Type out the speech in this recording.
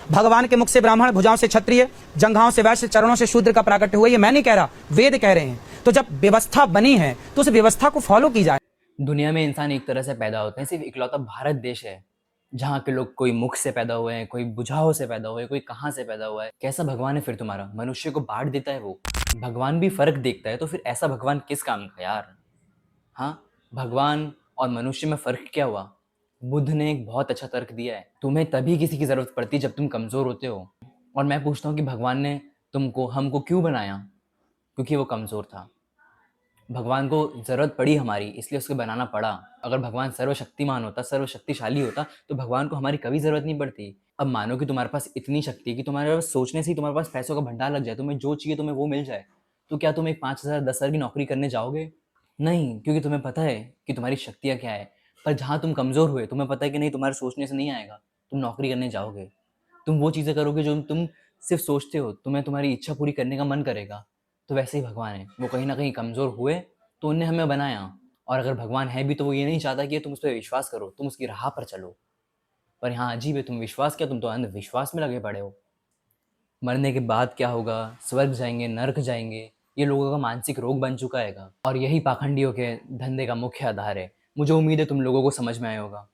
भगवान के मुख से ब्राह्मण, भुजाओं से क्षत्रिय, जंघाओं से वैश्य, चरणों से शूद्र का प्राकट्य हुआ। ये मैं नहीं कह रहा, वेद कह रहे हैं। तो जब व्यवस्था बनी है तो उस व्यवस्था को फॉलो की जाए। दुनिया में इंसान एक तरह से पैदा होते हैं, सिर्फ इकलौता भारत देश है जहाँ के लोग कोई मुख से पैदा हुए हैं, कोई भुजाओं से पैदा हुए हैं, कोई कहाँ से पैदा हुआ है। कैसा भगवान है फिर तुम्हारा? मनुष्य को बांट देता है वो। भगवान भी फर्क देखता है, तो फिर ऐसा भगवान किस काम का यार? हाँ, भगवान और मनुष्य में फ़र्क क्या हुआ? बुद्ध ने एक बहुत अच्छा तर्क दिया है, तुम्हें तभी किसी की ज़रूरत पड़ती है जब तुम कमज़ोर होते हो। और मैं पूछता हूँ कि भगवान ने हमको क्यों बनाया? क्योंकि वो कमज़ोर था। भगवान को ज़रूरत पड़ी हमारी, इसलिए उसको बनाना पड़ा। अगर भगवान सर्वशक्तिमान होता, सर्वशक्तिशाली होता, तो भगवान को हमारी कभी ज़रूरत नहीं पड़ती। अब मानो कि तुम्हारे पास इतनी शक्ति है कि तुम्हारे पास सोचने से ही तुम्हारे पास पैसों का भंडार लग जाए, तुम्हें जो चाहिए तुम्हें वो मिल जाए, तो क्या तुम एक 5,000 10,000 की नौकरी करने जाओगे? नहीं, क्योंकि तुम्हें पता है कि तुम्हारी शक्तियाँ क्या है। पर जहाँ तुम कमज़ोर हुए, तुम्हें पता है कि नहीं तुम्हारे सोचने से नहीं आएगा, तुम नौकरी करने जाओगे। तुम वो चीज़ें करोगे जो तुम सिर्फ़ सोचते हो, तुम्हें तुम्हारी इच्छा पूरी करने का मन करेगा। तो वैसे ही भगवान है, वो कहीं न कहीं कमज़ोर हुए, तो उनने हमें बनाया। और अगर भगवान है भी तो वो ये नहीं चाहता कि तुम उस पे विश्वास करो, तुम उसकी राह पर चलो। पर यहाँ अजीब है, तुम विश्वास क्या, तुम तो अंधविश्वास में लगे पड़े हो। मरने के बाद क्या होगा, स्वर्ग जाएँगे, नर्क जाएँगे, ये लोगों का मानसिक रोग बन चुका हैगा। और यही पाखंडियों के धंधे का मुख्य आधार है। मुझे उम्मीद है तुम लोगों को समझ में आया होगा।